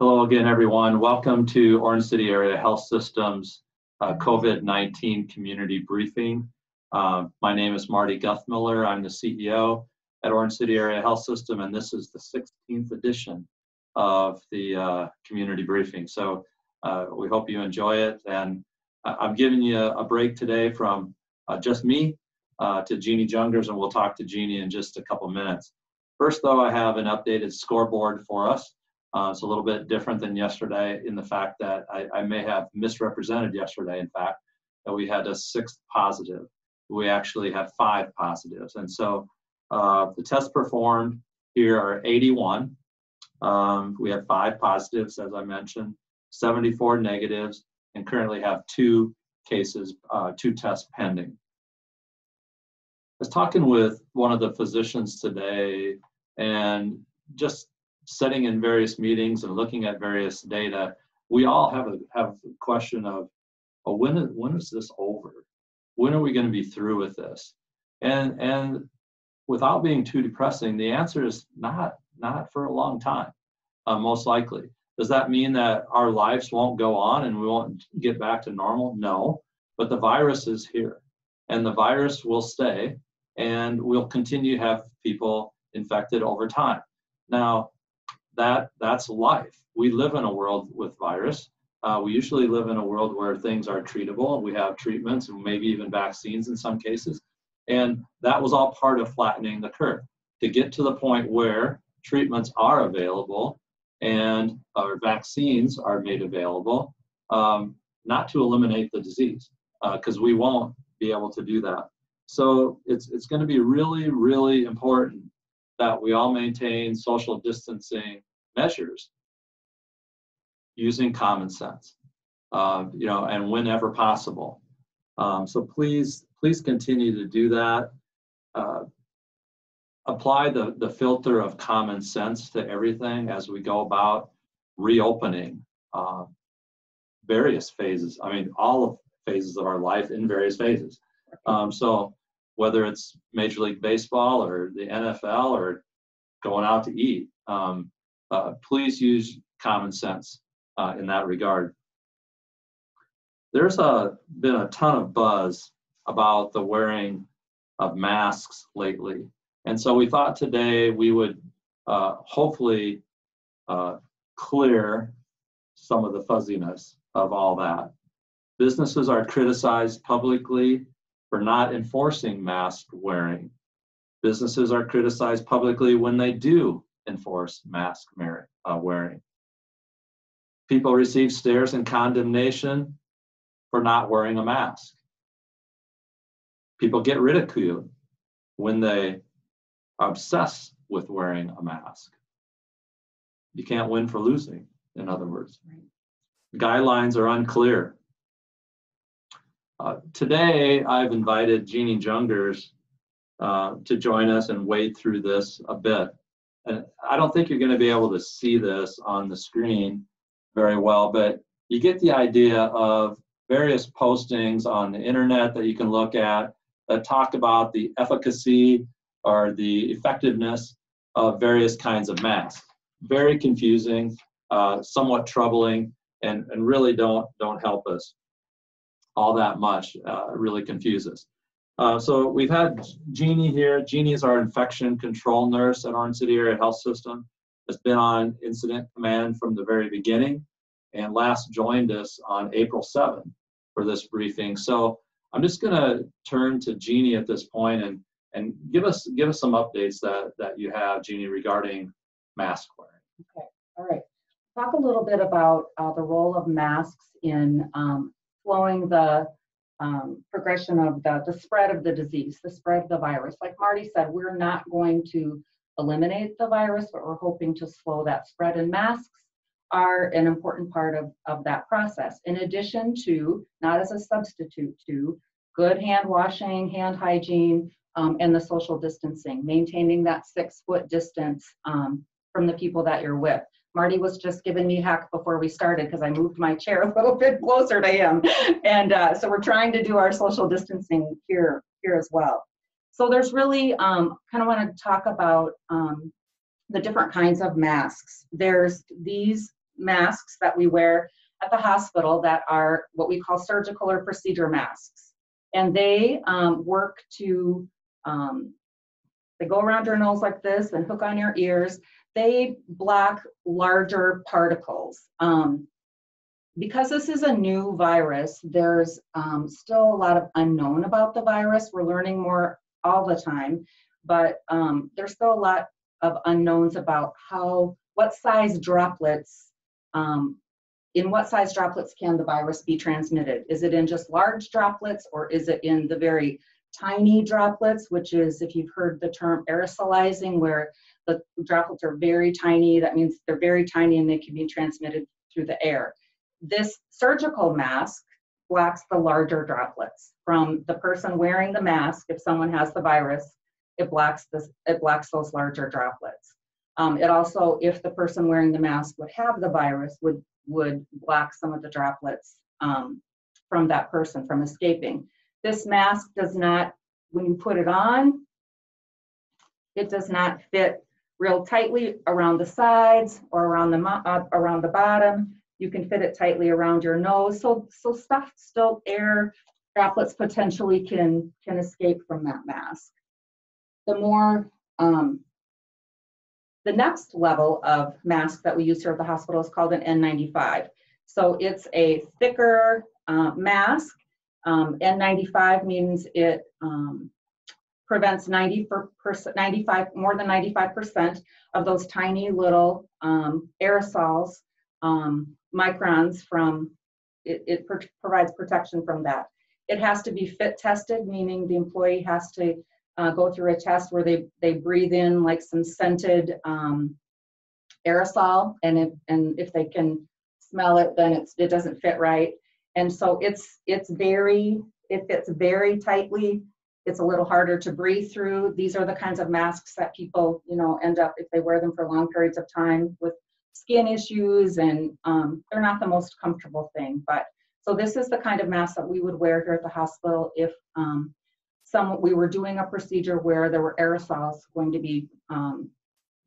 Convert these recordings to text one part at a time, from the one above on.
Hello again, everyone. Welcome to Orange City Area Health System's COVID-19 community briefing. My name is Marty Guthmiller. I'm the CEO at Orange City Area Health System, and this is the 16th edition of the community briefing. So we hope you enjoy it. And I'm giving you a break today from just me to Jeanne Jungers, and we'll talk to Jeanne in just a couple minutes. First, though, I have an updated scoreboard for us. It's a little bit different than yesterday in the fact that I may have misrepresented yesterday, in fact, that we had a 6th positive. We actually have 5 positives. And so the tests performed here are 81. We have 5 positives, as I mentioned, 74 negatives, and currently have 2 cases, 2 tests pending. I was talking with one of the physicians today and just sitting in various meetings and looking at various data, we all have a question of, oh, when is this over? When are we going to be through with this? And without being too depressing, the answer is not for a long time, most likely. Does that mean that our lives won't go on and we won't get back to normal? No, but the virus is here, and the virus will stay, and we'll continue to have people infected over time. Now, that's life. We live in a world with virus. We usually live in a world where things are treatable. We have treatments and maybe even vaccines in some cases. And that was all part of flattening the curve to get to the point where treatments are available and our vaccines are made available, not to eliminate the disease, because we won't be able to do that. So it's going to be really, really important that we all maintain social distancing measures using common sense, and whenever possible. So please continue to do that. Apply the filter of common sense to everything as we go about reopening various phases. I mean, all of phases of our life in various phases. So whether it's Major League Baseball or the NFL or going out to eat, please use common sense in that regard. There's been a ton of buzz about the wearing of masks lately. And so we thought today we would hopefully clear some of the fuzziness of all that. Businesses are criticized publicly for not enforcing mask wearing. Businesses are criticized publicly when they do enforce mask wearing. People receive stares and condemnation for not wearing a mask. People get ridiculed when they are obsessed with wearing a mask. You can't win for losing, in other words. Guidelines are unclear. Today, I've invited Jeanne Jungers to join us and wade through this a bit. And I don't think you're going to be able to see this on the screen very well, but you get the idea of various postings on the internet that you can look at that talk about the efficacy or the effectiveness of various kinds of masks. Very confusing, somewhat troubling, and really don't help us all that much. Really confuse us. So we've had Jeanne here. Jeanne is our infection control nurse at Orange City Area Health System. Has been on incident command from the very beginning and last joined us on April 7th for this briefing. So I'm just going to turn to Jeanne at this point and give us some updates that you have, Jeanne, regarding mask wearing. Okay, all right. Talk a little bit about the role of masks in slowing the progression of the spread of the disease, the spread of the virus. Like Marty said, we're not going to eliminate the virus, but we're hoping to slow that spread, and masks are an important part of that process. In addition to, not as a substitute to, good hand washing, hand hygiene, and the social distancing, maintaining that 6-foot distance from the people that you're with. Marty was just giving me heck before we started because I moved my chair a little bit closer to him. And so we're trying to do our social distancing here as well. So there's really, kind of want to talk about the different kinds of masks. There's these masks that we wear at the hospital that are what we call surgical or procedure masks. And they work to, they go around your nose like this and hook on your ears. They block larger particles. Because this is a new virus, there's still a lot of unknown about the virus. We're learning more all the time, but there's still a lot of unknowns about what size droplets, in what size droplets can the virus be transmitted? Is it in just large droplets, or is it in the very tiny droplets, which is, if you've heard the term aerosolizing, where the droplets are very tiny, that means they're very tiny and they can be transmitted through the air. This surgical mask blocks the larger droplets from the person wearing the mask. If someone has the virus, it blocks those larger droplets. It also, if the person wearing the mask would have the virus, would block some of the droplets from that person from escaping. This mask does not, when you put it on, it does not fit real tightly around the sides or around the bottom. You can fit it tightly around your nose. So stuff, still air droplets potentially can escape from that mask. The next level of mask that we use here at the hospital is called an N95. So it's a thicker mask. N95 means it prevents more than 95% of those tiny little aerosols, microns from, it provides protection from that. It has to be fit tested, meaning the employee has to go through a test where they breathe in like some scented aerosol, and if they can smell it, then it doesn't fit right. And so it fits very tightly. It's a little harder to breathe through. These are the kinds of masks that people, end up, if they wear them for long periods of time, with skin issues, and they're not the most comfortable thing. But so this is the kind of mask that we would wear here at the hospital if we were doing a procedure where there were aerosols going to be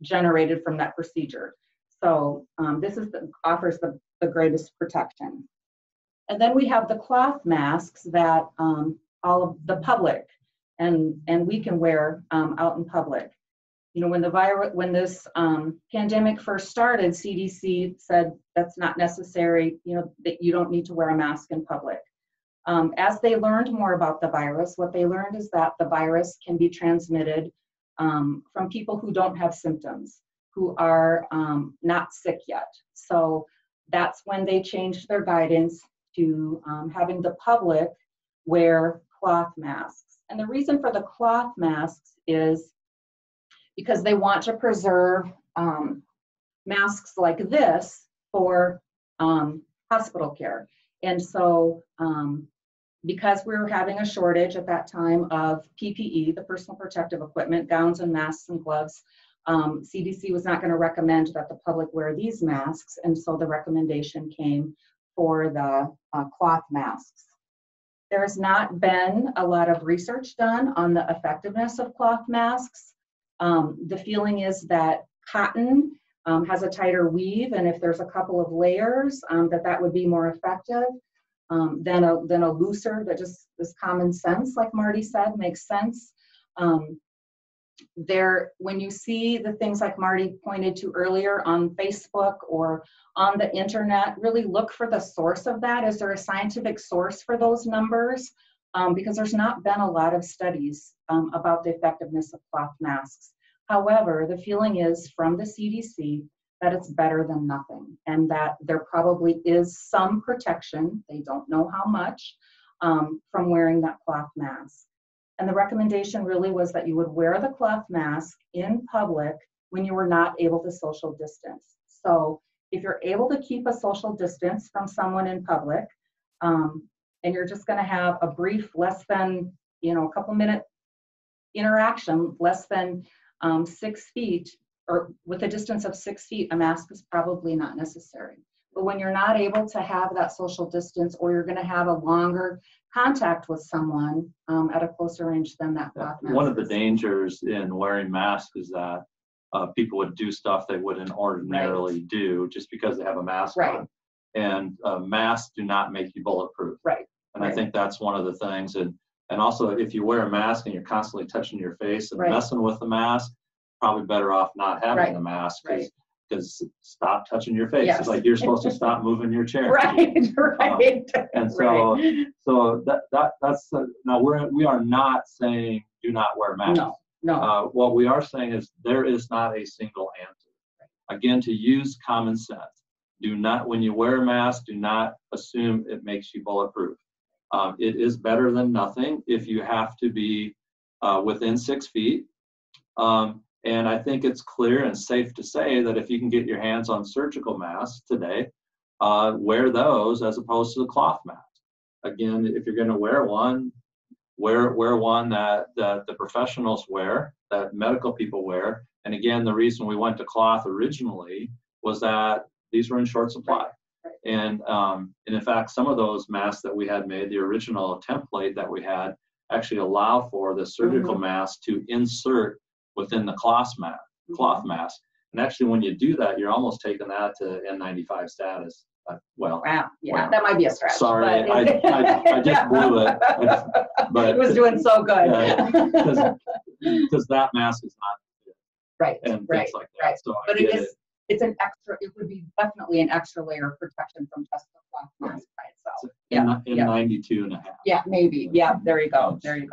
generated from that procedure. So this offers the greatest protection. And then we have the cloth masks that all of the public and we can wear out in public. When this pandemic first started, CDC said that's not necessary, that you don't need to wear a mask in public. As they learned more about the virus, what they learned is that the virus can be transmitted from people who don't have symptoms, who are not sick yet. So that's when they changed their guidance to having the public wear cloth masks. And the reason for the cloth masks is because they want to preserve masks like this for hospital care. And so because we were having a shortage at that time of PPE, the personal protective equipment, gowns and masks and gloves, CDC was not going to recommend that the public wear these masks. And so the recommendation came for the cloth masks. There's not been a lot of research done on the effectiveness of cloth masks. The feeling is that cotton has a tighter weave, and if there's a couple of layers, that would be more effective than a looser that just is common sense, like Marty said, makes sense. When you see the things like Marty pointed to earlier on Facebook or on the internet, really look for the source of that. Is there a scientific source for those numbers? Because there's not been a lot of studies about the effectiveness of cloth masks. However, the feeling is from the CDC that it's better than nothing, and that there probably is some protection, they don't know how much, from wearing that cloth mask. And the recommendation really was that you would wear the cloth mask in public when you were not able to social distance. So if you're able to keep a social distance from someone in public, and you're just going to have a brief, less than, a couple minute interaction, less than 6 feet, or with a distance of 6 feet, a mask is probably not necessary. But when you're not able to have that social distance, or you're going to have a longer contact with someone at a closer range than that cloth mask. One of the dangers in wearing masks is that people would do stuff they wouldn't ordinarily do just because they have a mask on. And masks do not make you bulletproof. And I think that's one of the things. And also, if you wear a mask and you're constantly touching your face and messing with the mask, probably better off not having the mask, because stop touching your face. It's like you're supposed to stop moving your chair. And so that's now we are not saying do not wear masks. No. What we are saying is there is not a single answer. Again, to use common sense. Do not, when you wear a mask, do not assume it makes you bulletproof. It is better than nothing if you have to be within 6 feet. And I think it's clear and safe to say that if you can get your hands on surgical masks today, wear those as opposed to the cloth mask. Again, if you're going to wear one, wear one that the professionals wear, that medical people wear. And again, the reason we went to cloth originally was that these were in short supply. And in fact, some of those masks that we had made, the original template that we had, actually allow for the surgical mask to insert within the cloth mask. And actually, when you do that, you're almost taking that to N95 status. That might be a stretch. Sorry, I just blew it. But it was doing so good. Because that mask is not and things like that. So but it's an extra. It would be definitely an extra layer of protection from just the cloth mask by itself. In 92 and a half. Yeah, maybe. Yeah, there you go. Sorry.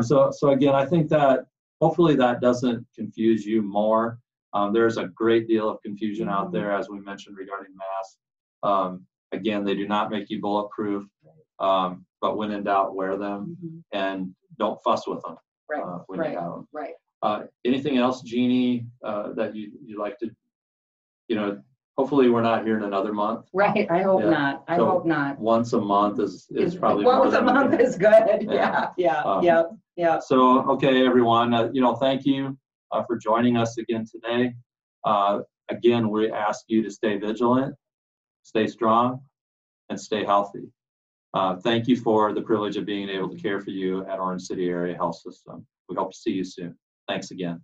So again, I think that hopefully that doesn't confuse you more. There's a great deal of confusion out there, as we mentioned, regarding masks. Again, they do not make you bulletproof, but when in doubt, wear them and don't fuss with them when you have them. Anything else, Jeanne, that you'd like to, hopefully we're not here in another month. I hope not. I hope not. Once a month is probably once a month is good. Yeah. So, okay, everyone, thank you for joining us again today. Again, we ask you to stay vigilant, stay strong, and stay healthy. Thank you for the privilege of being able to care for you at Orange City Area Health System. We hope to see you soon. Thanks again.